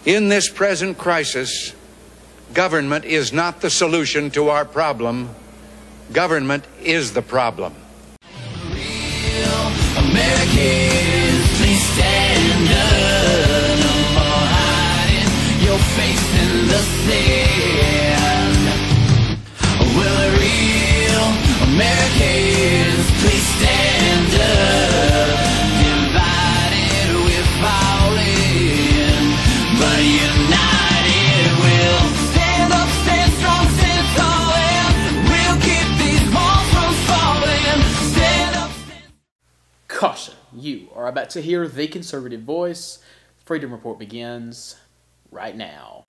In this present crisis, government is not the solution to our problem. Government is the problem. Real Americans, please stand up. No more hiding your face in the sand. Well, real Americans, please stand up. Divided we're falling, but united we'll stand up, stand strong, stand tall, and we'll keep these walls from falling. Stand up, stand. Caution, you are about to hear the conservative voice. Freedom Report begins right now.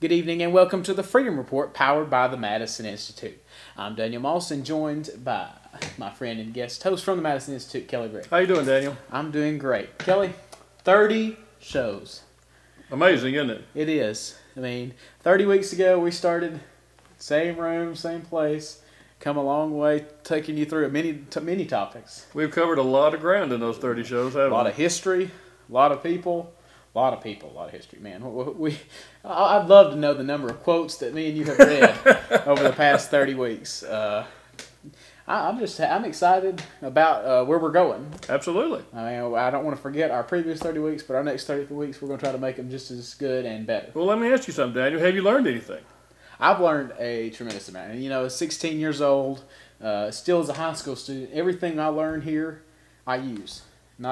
Good evening and welcome to the Freedom Report powered by the Madison Institute. I'm Daniel Mawson, joined by my friend and guest host from the Madison Institute, Kelly Gray. How you doing, Daniel? I'm doing great. Kelly, 30 shows. Amazing, isn't it? It is. I mean, 30 weeks ago we started, same room, same place, come a long way, taking you through many topics. We've covered a lot of ground in those 30 shows, haven't we? A lot of history, a lot of people. A lot of history, man. I'd love to know the number of quotes that me and you have read over the past 30 weeks. I'm excited about where we're going. Absolutely. I mean, I don't want to forget our previous 30 weeks, but our next 30 weeks we're going to try to make them just as good and better. Well, let me ask you something, Daniel. Have you learned anything? I've learned a tremendous amount. And, at 16 years old, still as a high school student, everything I learn here, I use. When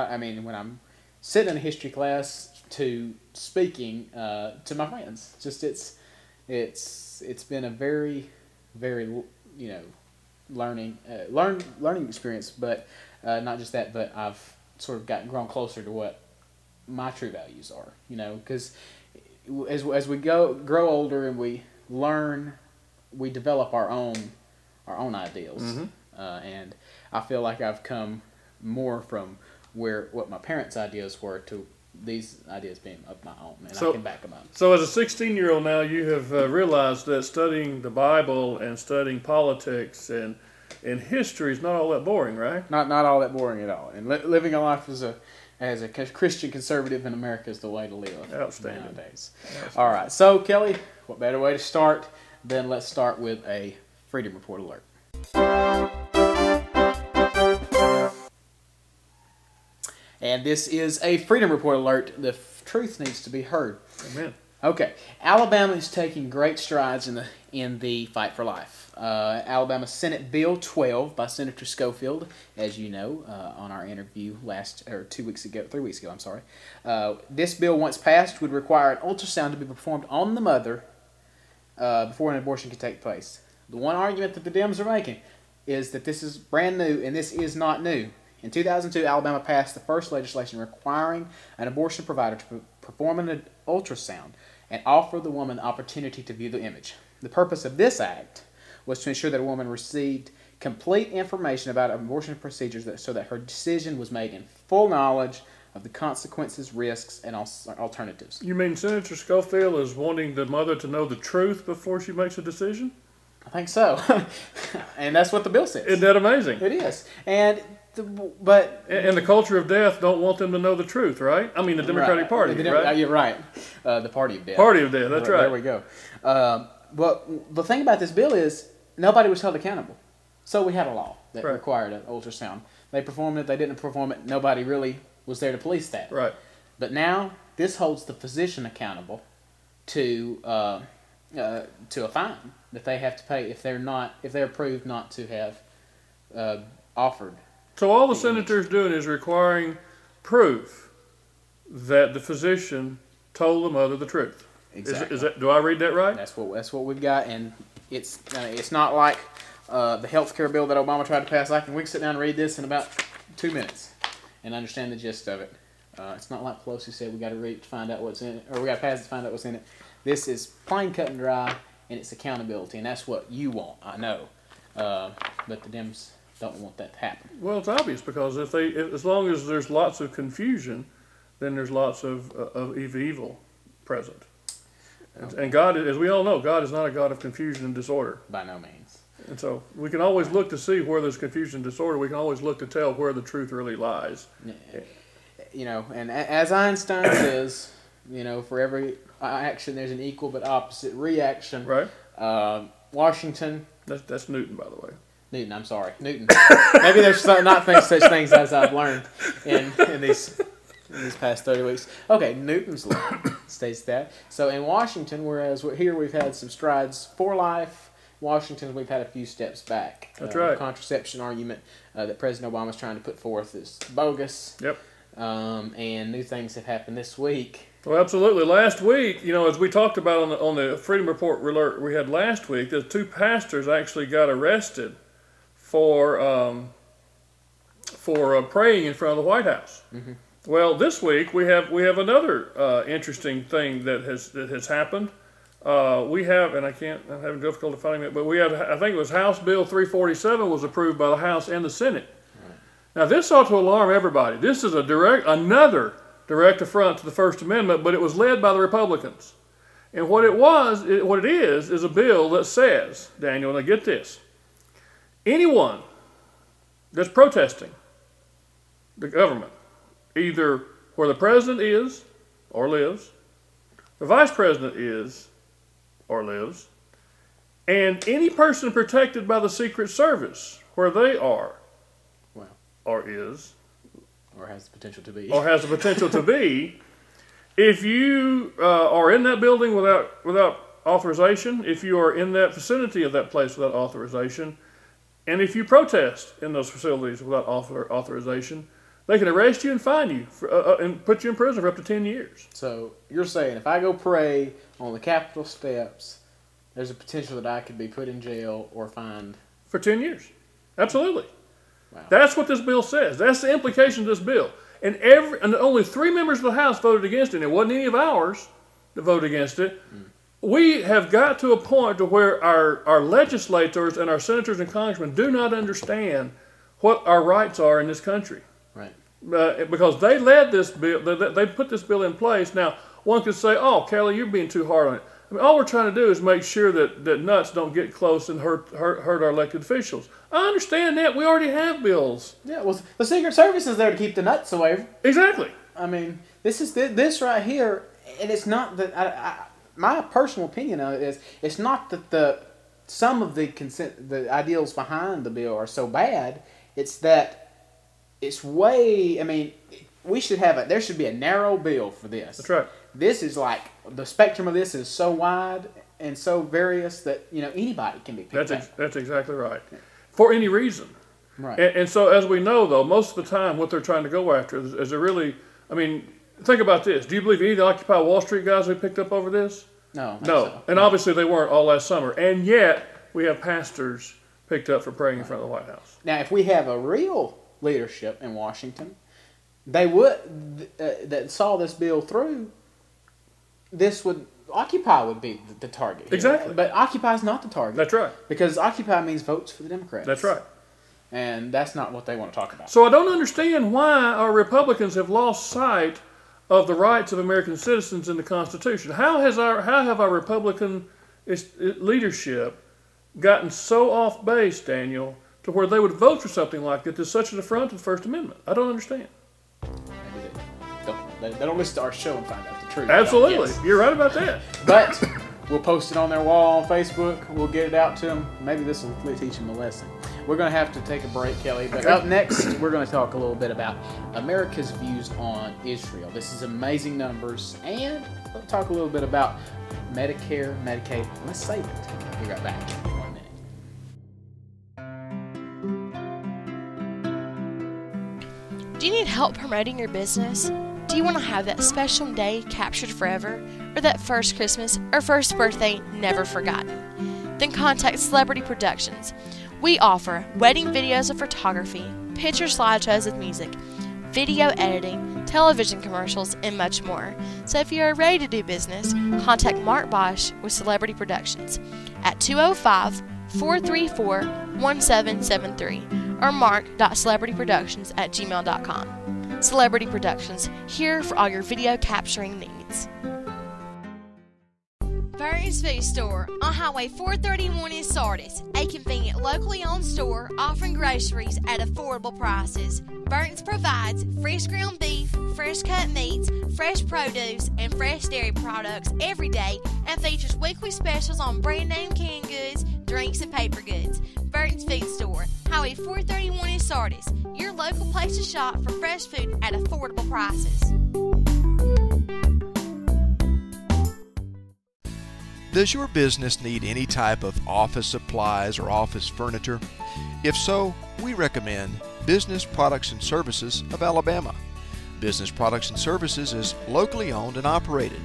I'm sitting in a history class to speaking to my friends. Just it's been a very learning experience. But not just that, but I've sort of grown closer to what my true values are. Because as we grow older and we learn, we develop our own ideals. Mm-hmm. And I feel like I've come more from what my parents' ideas were to these ideas being of my own, and I can back them up. So as a 16-year-old now, you have realized that studying the Bible and studying politics and history is not all that boring, right? Not all that boring at all. And living a life as a Christian conservative in America is the way to live. Outstanding. Nowadays. Outstanding. All right. So, Kelly, what better way to start than let's start with a Freedom Report alert. And this is a Freedom Report alert. The truth needs to be heard. Amen. Okay. Alabama is taking great strides in the fight for life. Alabama Senate Bill 12 by Senator Schofield, as you know, on our interview 3 weeks ago, I'm sorry. This bill, once passed, would require an ultrasound to be performed on the mother before an abortion can take place. The one argument that the Dems are making is that this is brand new, and this is not new. In 2002, Alabama passed the first legislation requiring an abortion provider to perform an ultrasound and offer the woman the opportunity to view the image. The purpose of this act was to ensure that a woman received complete information about abortion procedures so that her decision was made in full knowledge of the consequences, risks, and alternatives. You mean Senator Schofield is wanting the mother to know the truth before she makes a decision? I think so. And that's what the bill says. Isn't that amazing? It is. And the culture of death don't want them to know the truth, right? I mean, the Democratic Party, right? You're right. The Party of Death. Party of Death, that's right. There we go. But the thing about this bill is nobody was held accountable. So we had a law that required an ultrasound. They performed it, they didn't perform it. Nobody really was there to police that. Right. But now this holds the physician accountable to a fine that they have to pay if they're proved not to have offered. So all the senator's doing is requiring proof that the physician told the mother the truth. Exactly. Do I read that right? That's what we've got, and it's not like the health care bill that Obama tried to pass. We can sit down and read this in about 2 minutes and understand the gist of it. It's not like Pelosi said we got to read to find out what's in it, or we got to pass it to find out what's in it. This is plain cut and dry, and it's accountability, and that's what you want, I know. But the Dems don't want that to happen. Well, it's obvious because as long as there's lots of confusion, then there's lots of evil present. And God, as we all know, God is not a God of confusion and disorder. By no means. And so we can always look to see where there's confusion and disorder. We can always look to tell where the truth really lies. You know, and as Einstein says, you know, for every action there's an equal but opposite reaction. Right. Washington. That's Newton, by the way. Newton, I'm sorry. Newton. Maybe there's not such things as I've learned in these past 30 weeks. Okay, Newton's law states that. So in Washington, whereas here we've had some strides for life, Washington we've had a few steps back. That's right. The contraception argument that President Obama's trying to put forth is bogus. Yep. And new things have happened this week. Well, absolutely. Last week, you know, as we talked about on the Freedom Report alert we had last week, the 2 pastors actually got arrested for praying in front of the White House. Mm-hmm. Well, this week we have another interesting thing that has happened. We have, and I'm having difficulty finding it, but we have, I think it was House Bill 347 was approved by the House and the Senate. Right. Now this ought to alarm everybody. This is another direct affront to the First Amendment, but it was led by the Republicans. And what it is a bill that says, Daniel, and get this, anyone that's protesting the government, either where the president is or lives, the vice president is or lives, and any person protected by the Secret Service where they are or is, or has the potential to be, if you are in that building without authorization, if you are in that vicinity of that place without authorization, and if you protest in those facilities without authorization, they can arrest you and fine you and put you in prison for up to 10 years. So you're saying if I go pray on the Capitol steps, there's a potential that I could be put in jail or fined? For 10 years. Absolutely. Wow. That's what this bill says. That's the implication of this bill. And only 3 members of the House voted against it, and it wasn't any of ours that voted against it. Mm. We have got to a point to where our legislators and our senators and congressmen do not understand what our rights are in this country. Right. Because they led this bill, they put this bill in place. Now, one could say, oh, Kelly, you're being too hard on it. I mean, all we're trying to do is make sure that nuts don't get close and hurt our elected officials. I understand that. We already have bills. Yeah, well, the Secret Service is there to keep the nuts away. Exactly. I mean, this right here, and it's not that my personal opinion of it is it's not that some of the ideals behind the bill are so bad. It's that it's way. I mean, we should have there should be a narrow bill for this. That's right. This is like the spectrum of this is so wide and so various that anybody can be picked up. That's exactly right. For any reason. Right. And so as we know, though, most of the time what they're trying to go after is they're really. I mean, think about this. Do you believe any of the Occupy Wall Street guys we picked up over this? No. No. So. And obviously they weren't all last summer. And yet we have pastors picked up for praying in front of the White House. Now, if we have a real leadership in Washington, they would that saw this bill through. Occupy would be the target here. Exactly. But Occupy is not the target. That's right. Because Occupy means votes for the Democrats. That's right. And that's not what they want to talk about. So I don't understand why our Republicans have lost sight of the rights of American citizens in the Constitution. How have our Republican leadership gotten so off base, Daniel, to where they would vote for something like this as such an affront to the First Amendment? I don't understand. They don't listen to our show and find out the truth. Absolutely. You're right about that. But we'll post it on their wall on Facebook. We'll get it out to them. Maybe this will teach them a lesson. We're going to have to take a break, Kelly. But up next, we're going to talk a little bit about America's views on Israel. This is amazing numbers. And we'll talk a little bit about Medicare, Medicaid. Let's save it. We'll be right back in 1 minute. Do you need help promoting your business? Do you want to have that special day captured forever, or that first Christmas or first birthday never forgotten? Then contact Celebrity Productions. We offer wedding videos of photography, picture slideshows with music, video editing, television commercials, and much more. So if you are ready to do business, contact Mark Bosch with Celebrity Productions at 205-434-1773 or mark.celebrityproductions@gmail.com. Celebrity Productions, here for all your video capturing needs. Burton's Food Store on Highway 431 in Sardis, a convenient locally owned store offering groceries at affordable prices. Burton's provides fresh ground beef, fresh cut meats, fresh produce, and fresh dairy products every day and features weekly specials on brand name canned goods, drinks, and paper goods. Burton's Food Store, Highway 431 in Sardis, your local place to shop for fresh food at affordable prices. Does your business need any type of office supplies or office furniture? If so, we recommend Business Products and Services of Alabama. Business Products and Services is locally owned and operated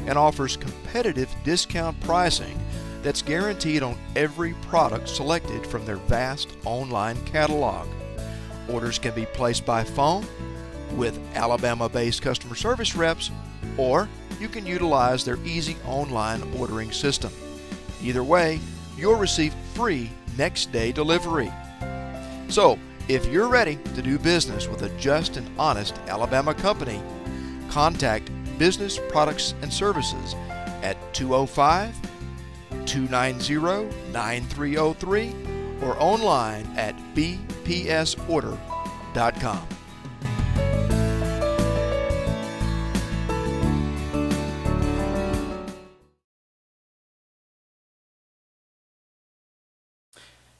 and offers competitive discount pricing that's guaranteed on every product selected from their vast online catalog. Orders can be placed by phone with Alabama-based customer service reps, or you can utilize their easy online ordering system. Either way, you'll receive free next day delivery. So, if you're ready to do business with a just and honest Alabama company, contact Business Products and Services at 205-290-9303 or online at bpsorder.com.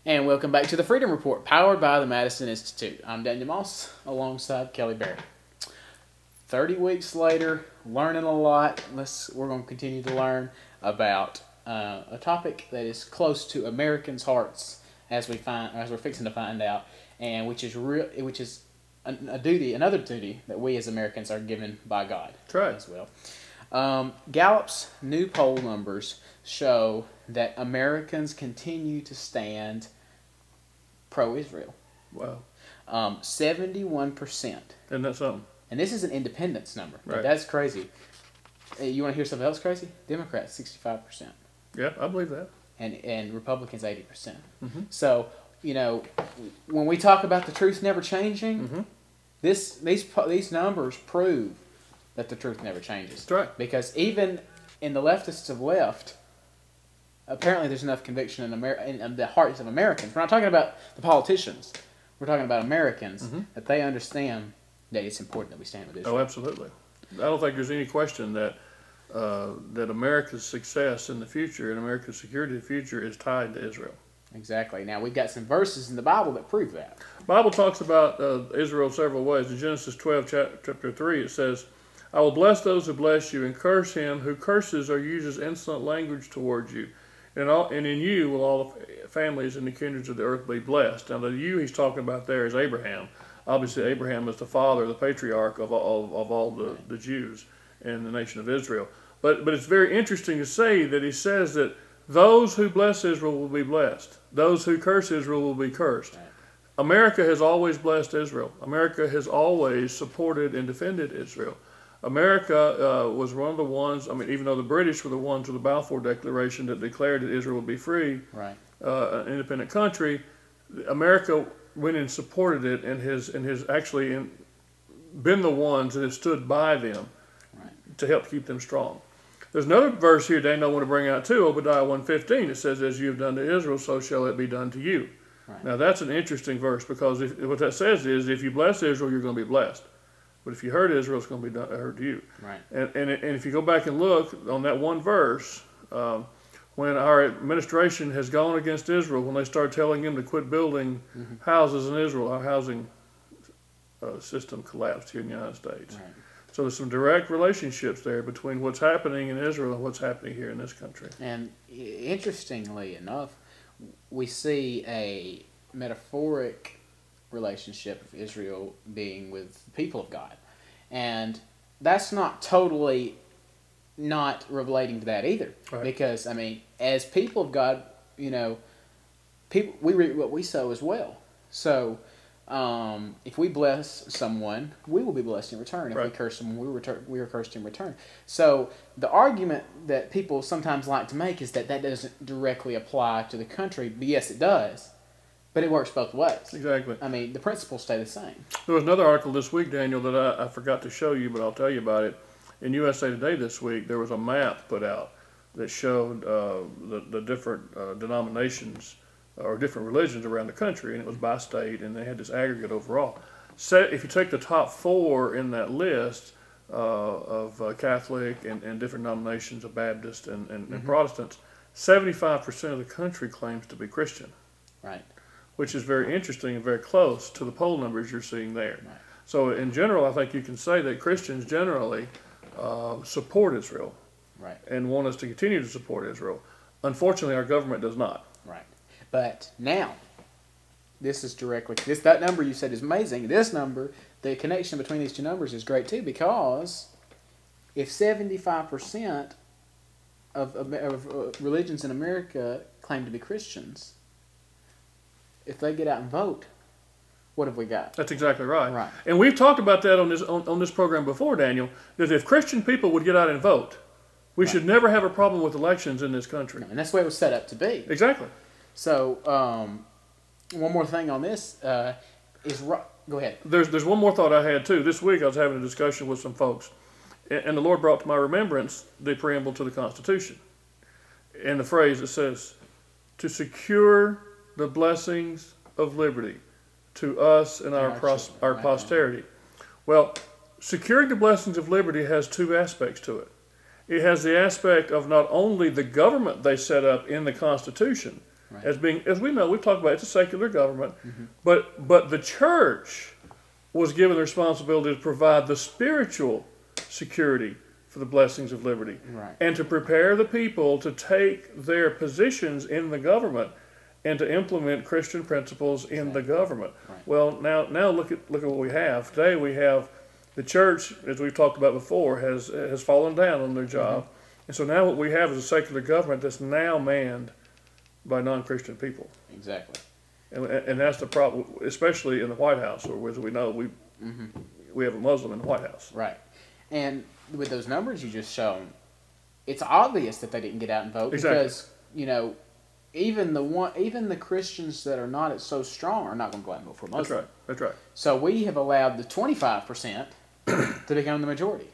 And welcome back to the Freedom Report, powered by the Madison Institute. I'm Daniel Moss, alongside Kelly Berry. 30 weeks later, learning a lot. We're going to continue to learn about a topic that is close to Americans' hearts, as we're fixing to find out, and which is another duty that we as Americans are given by God. That's right. As well. Gallup's new poll numbers show that Americans continue to stand pro-Israel. Wow. 71%. Isn't that something? And this is an independence number. Right. That's crazy. You want to hear something else crazy? Democrats, 65%. Yeah, I believe that. And Republicans, 80%. Mm-hmm. So, when we talk about the truth never changing, mm-hmm. these numbers prove that the truth never changes. That's right. Because even in the leftists of left, apparently there's enough conviction in the hearts of Americans. We're not talking about the politicians. We're talking about Americans, mm-hmm. that they understand that it's important that we stand with Israel. Oh, absolutely. I don't think there's any question that that America's success in the future and America's security in the future is tied to Israel. Exactly. Now, we've got some verses in the Bible that prove that. The Bible talks about Israel several ways. In Genesis 12, chapter 3, it says, I will bless those who bless you, and curse him who curses or uses insolent language towards you. And in you will all the families and the kindreds of the earth be blessed. Now, the you he's talking about there is Abraham. Obviously, Abraham is the father, the patriarch of all the Jews in the nation of Israel. But it's very interesting to say that he says that those who bless Israel will be blessed. Those who curse Israel will be cursed. America has always blessed Israel. America has always supported and defended Israel. America was one of the ones, even though the British were the ones with the Balfour Declaration that declared that Israel would be free, right, an independent country, America went and supported it and has actually been the ones that have stood by them, right, to help keep them strong. There's another verse here, Daniel, I want to bring out too, Obadiah 1:15. It says, as you have done to Israel, so shall it be done to you. Right. Now that's an interesting verse, because what that says is, if you bless Israel, you're going to be blessed. But if you hurt Israel, it's going to be hurt to you. Right. And if you go back and look on that one verse, when our administration has gone against Israel, when they start telling them to quit building mm-hmm. houses in Israel, our housing system collapsed here in the United States. Right. So there's some direct relationships there between what's happening in Israel and what's happening here in this country. And interestingly enough, we see a metaphoric relationship of Israel being with the people of God. And that's not totally not relating to that either. Right. Because, as people of God, people we reap what we sow as well. So if we bless someone, we will be blessed in return. If we Right. curse someone, we are cursed in return. So the argument that people sometimes like to make is that doesn't directly apply to the country. But yes, it does. But it works both ways. Exactly. I mean, the principles stay the same. There was another article this week, Daniel, that I forgot to show you, but I'll tell you about it. In USA Today this week, there was a map put out that showed the different denominations or different religions around the country, and it was by state, and they had this aggregate overall. So if you take the top 4 in that list of Catholic and different denominations of Baptists and Protestants, 75% of the country claims to be Christian. Right. Which is very interesting and very close to the poll numbers you're seeing there. Right. So in general, I think you can say that Christians generally support Israel Right. and want us to continue to support Israel. Unfortunately, our government does not. Right. But now, this is directly, that number you said is amazing. This number, the connection between these two numbers is great too, because if 75% of religions in America claim to be Christians, if they get out and vote, what have we got? That's exactly right. Right. And we've talked about that on this program before, Daniel, that if Christian people would get out and vote, we should never have a problem with elections in this country. And that's the way it was set up to be. Exactly. So, one more thing on this is, go ahead. There's one more thought I had too. This week I was having a discussion with some folks, and the Lord brought to my remembrance the preamble to the Constitution, and the phrase that says, "To secure the blessings of liberty to us and our posterity." Well, securing the blessings of liberty has 2 aspects to it. It has the aspect of not only the government they set up in the Constitution, as being, as we know, we've talked about, it's a secular government, but the church was given the responsibility to provide the spiritual security for the blessings of liberty, and to prepare the people to take their positions in the government and to implement Christian principles in the government. Well, now look at what we have today. We have the church, as we've talked about before, has fallen down on their job, and so now what we have is a secular government that's now manned by non-Christian people. Exactly. And that's the problem, especially in the White House, or as we know, we have a Muslim in the White House. Right. And with those numbers you just shown, it's obvious that they didn't get out and vote, because even the Christians that are not so strong are not going to go out and vote for Muslim. That's right. That's right. So we have allowed the 25% to become the majority.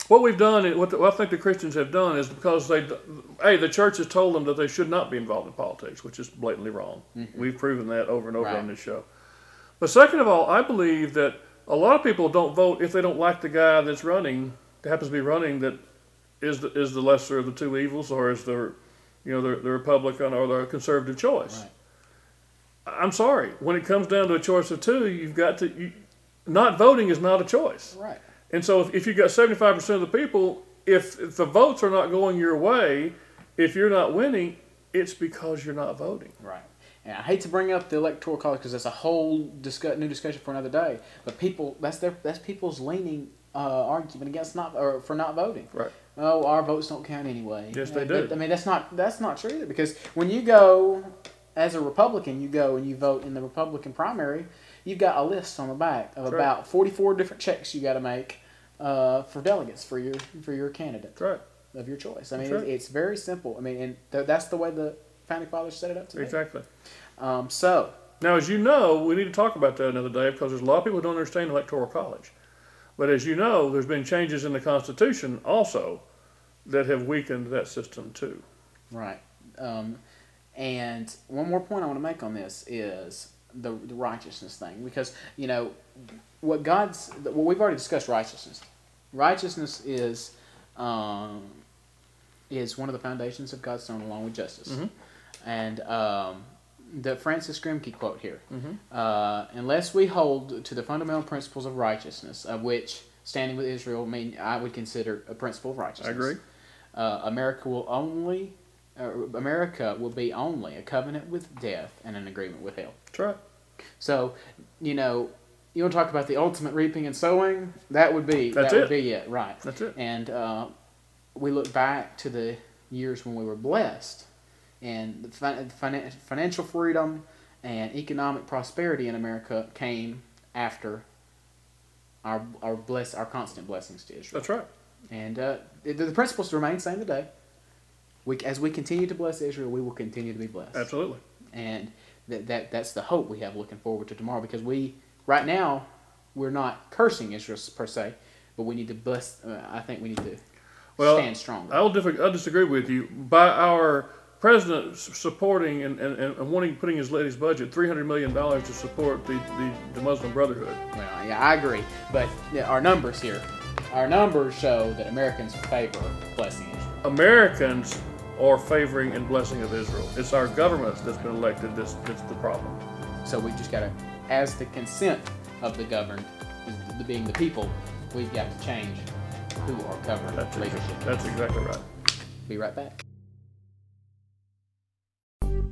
What we've done, what I think the Christians have done, is because the church has told them that they should not be involved in politics, which is blatantly wrong. We've proven that over and over on this show. But second of all, I believe that a lot of people don't vote if they don't like the guy that's running, that happens to be running, that is the lesser of the 2 evils, or is the Republican or the conservative choice. Right. I'm sorry. When it comes down to a choice of 2, you've got to. Not voting is not a choice. Right. And so if you've got 75% of the people, if the votes are not going your way, if you're not winning, it's because you're not voting. Right. And I hate to bring up the Electoral College because that's a whole new discussion for another day. But that's people's leaning argument against for not voting. Right. Oh, our votes don't count anyway. Yes, they do. But, I mean, that's not true either, because when you go as a Republican, you go and you vote in the Republican primary, you've got a list on the back of about 44 different checks you got to make for delegates for your candidate of your choice. I mean, it's very simple. I mean, and that's the way the Founding Fathers set it up to be. Exactly. So now, as you know, we need to talk about that another day, because there's a lot of people who don't understand Electoral College. But as you know, there's been changes in the Constitution also that have weakened that system too. Right. And one more point I want to make on this is the righteousness thing, because what we've already discussed righteousness. Righteousness is one of the foundations of God's throne, along with justice. And the Francis Grimke quote here: "Unless we hold to the fundamental principles of righteousness, of which standing with Israel I would consider a principle of righteousness. I agree. America will be only a covenant with death and an agreement with hell." That's right. So, you want to talk about the ultimate reaping and sowing? That would be it, right? That's it. And we look back to the years when we were blessed, and the financial freedom And economic prosperity in America came after our constant blessings to Israel. That's right. And the principles remain the same today. As we continue to bless Israel, we will continue to be blessed. Absolutely. And that's the hope we have looking forward to tomorrow, because right now, we're not cursing Israel per se, but we need to bless. I think we need to stand stronger. I'll disagree with you. By our president supporting and putting his budget $300 million to support the Muslim Brotherhood. Well, yeah, I agree. But our numbers show that Americans favor blessing Israel. Americans are favoring and blessing of Israel. It's our government that's been elected that's the problem. So we just got to, as the consent of the governed, being the people, we've got to change who are covering leadership. That's exactly right. Be right back.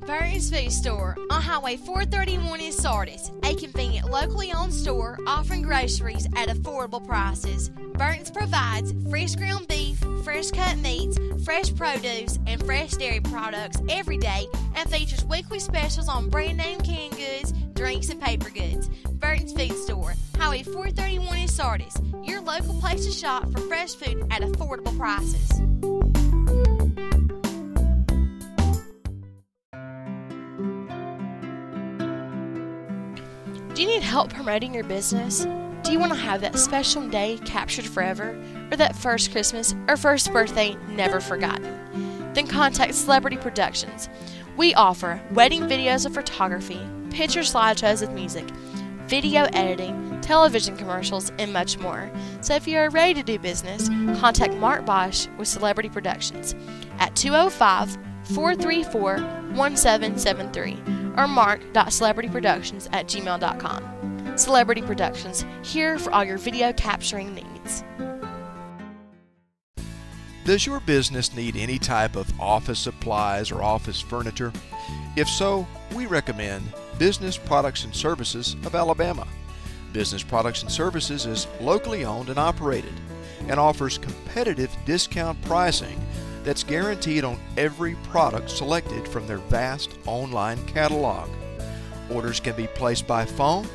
Burton's Food Store on Highway 431 in Sardis, a convenient locally owned store offering groceries at affordable prices. Burton's provides fresh ground beef, fresh cut meats, fresh produce, and fresh dairy products every day, and features weekly specials on brand name canned goods, drinks, and paper goods. Burton's Food Store, Highway 431 in Sardis, your local place to shop for fresh food at affordable prices. Do you need help promoting your business? Do you want to have that special day captured forever, or that first Christmas or first birthday never forgotten? Then contact Celebrity Productions. We offer wedding videos of photography, picture slideshows with music, video editing, television commercials, and much more. So if you are ready to do business, contact Mark Bosch with Celebrity Productions at 205-434-1773 or mark.celebrityproductions@gmail.com. Celebrity Productions, here for all your video capturing needs. Does your business need any type of office supplies or office furniture? If so, we recommend Business Products and Services of Alabama. Business Products and Services is locally owned and operated and offers competitive discount pricing that's guaranteed on every product selected from their vast online catalog. Orders can be placed by phone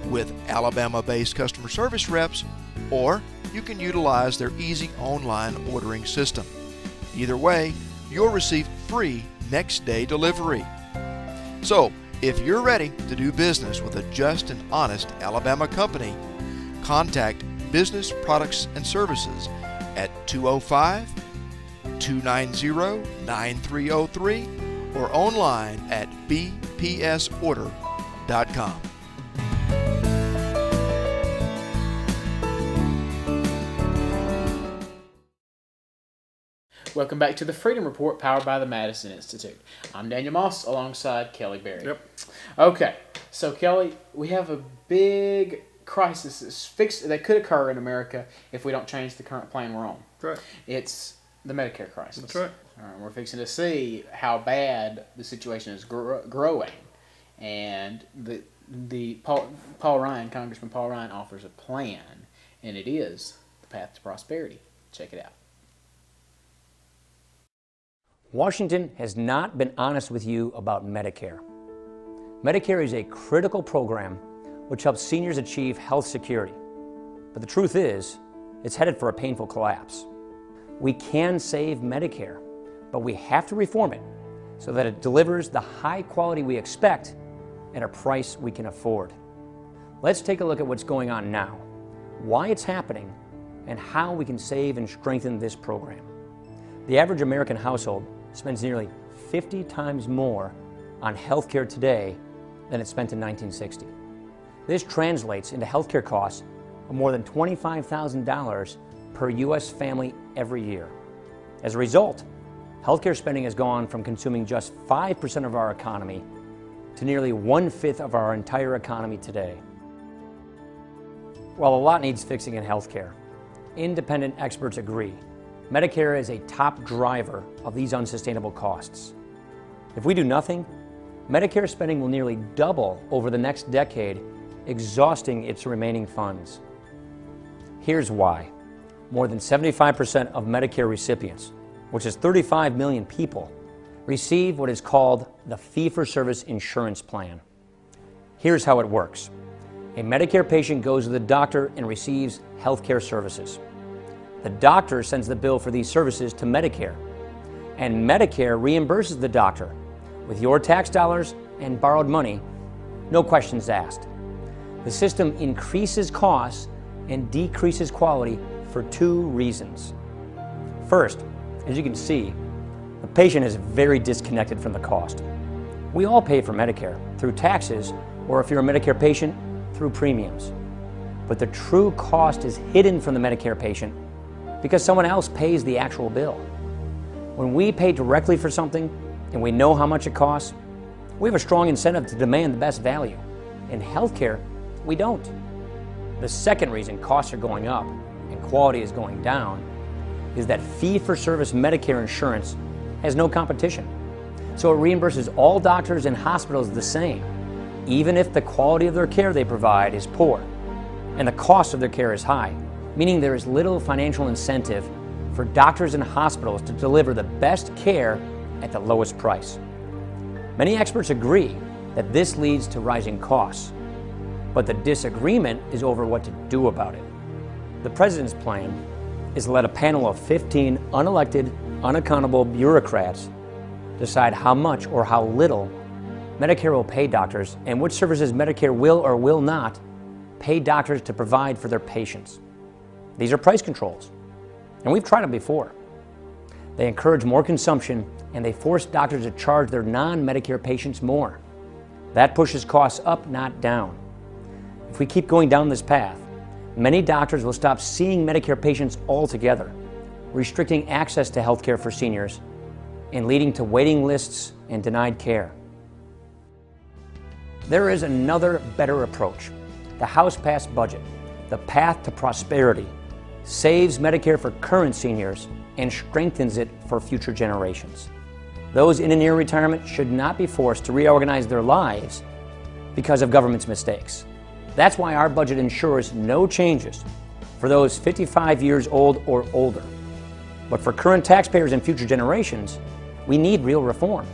with Alabama-based customer service reps, or you can utilize their easy online ordering system. Either way, you'll receive free next-day delivery. So, if you're ready to do business with a just and honest Alabama company, contact Business Products and Services at 205-290-9303 or online at bpsorder.com. Welcome back to the Freedom Report, powered by the Madison Institute. I'm Daniel Moss alongside Kelly Berry. Yep. Okay, so Kelly, we have a big crisis that could occur in America if we don't change the current plan we're on. That's right. It's the Medicare crisis. That's right. We're fixing to see how bad the situation is growing, and Congressman Paul Ryan offers a plan, and it is the path to prosperity. Check it out. Washington has not been honest with you about Medicare. Medicare is a critical program which helps seniors achieve health security. But the truth is, it's headed for a painful collapse. We can save Medicare, but we have to reform it so that it delivers the high quality we expect at a price we can afford. Let's take a look at what's going on now, why it's happening, and how we can save and strengthen this program. The average American household spends nearly 50 times more on health care today than it spent in 1960. This translates into health care costs of more than $25,000 per U.S. family every year. As a result, healthcare spending has gone from consuming just 5% of our economy to nearly 1/5 of our entire economy today. While a lot needs fixing in healthcare, independent experts agree Medicare is a top driver of these unsustainable costs. If we do nothing, Medicare spending will nearly double over the next decade, exhausting its remaining funds. Here's why. More than 75% of Medicare recipients, which is 35 million people, receive what is called the fee-for-service insurance plan. Here's how it works. A Medicare patient goes to the doctor and receives health care services. The doctor sends the bill for these services to Medicare, and Medicare reimburses the doctor with your tax dollars and borrowed money, no questions asked. The system increases costs and decreases quality for two reasons. First, as you can see, the patient is very disconnected from the cost. We all pay for Medicare through taxes, or if you're a Medicare patient, through premiums. But the true cost is hidden from the Medicare patient because someone else pays the actual bill. When we pay directly for something and we know how much it costs, we have a strong incentive to demand the best value. In healthcare, we don't. The second reason costs are going up and quality is going down is that fee-for-service Medicare insurance has no competition. So it reimburses all doctors and hospitals the same, even if the quality of their care they provide is poor and the cost of their care is high, meaning there is little financial incentive for doctors and hospitals to deliver the best care at the lowest price. Many experts agree that this leads to rising costs, but the disagreement is over what to do about it. The President's plan is to let a panel of 15 unelected, unaccountable bureaucrats decide how much or how little Medicare will pay doctors and which services Medicare will or will not pay doctors to provide for their patients. These are price controls, and we've tried them before. They encourage more consumption and they force doctors to charge their non-Medicare patients more. That pushes costs up, not down. If we keep going down this path, many doctors will stop seeing Medicare patients altogether, restricting access to health care for seniors and leading to waiting lists and denied care. There is another better approach. The House-passed budget, the path to prosperity, saves Medicare for current seniors and strengthens it for future generations. Those in and near retirement should not be forced to reorganize their lives because of government's mistakes. That's why our budget ensures no changes for those 55 years old or older. But for current taxpayers and future generations, we need real reform.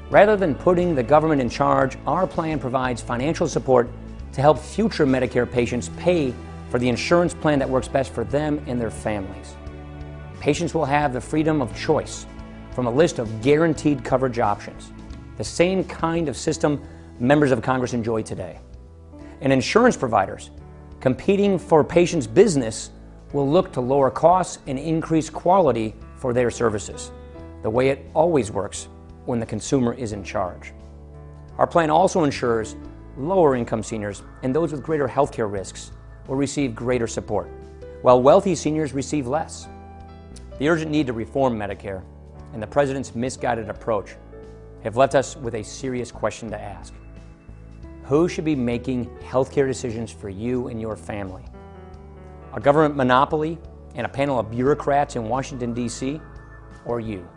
Rather than putting the government in charge, our plan provides financial support to help future Medicare patients pay for the insurance plan that works best for them and their families. Patients will have the freedom of choice from a list of guaranteed coverage options, the same kind of system members of Congress enjoy today. And insurance providers competing for patients' business will look to lower costs and increase quality for their services, the way it always works when the consumer is in charge. Our plan also ensures lower income seniors and those with greater healthcare risks will receive greater support, while wealthy seniors receive less. The urgent need to reform Medicare and the President's misguided approach have left us with a serious question to ask. Who should be making healthcare decisions for you and your family? A government monopoly and a panel of bureaucrats in Washington, D.C., or you?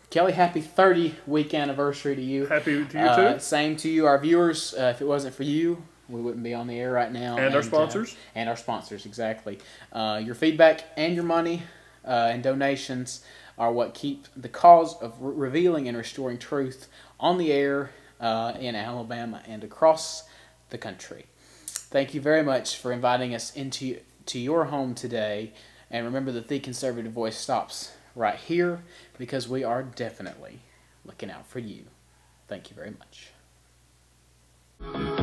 Kelly, happy 30-week anniversary to you. Happy to you too. Same to you, our viewers. If it wasn't for you, we wouldn't be on the air right now. And our sponsors. And our sponsors, exactly. Your feedback and your money and donations are what keep the cause of revealing and restoring truth on the air in Alabama and across the country. Thank you very much for inviting us into your home today. And remember that the conservative voice stops right here because we are definitely looking out for you. Thank you very much.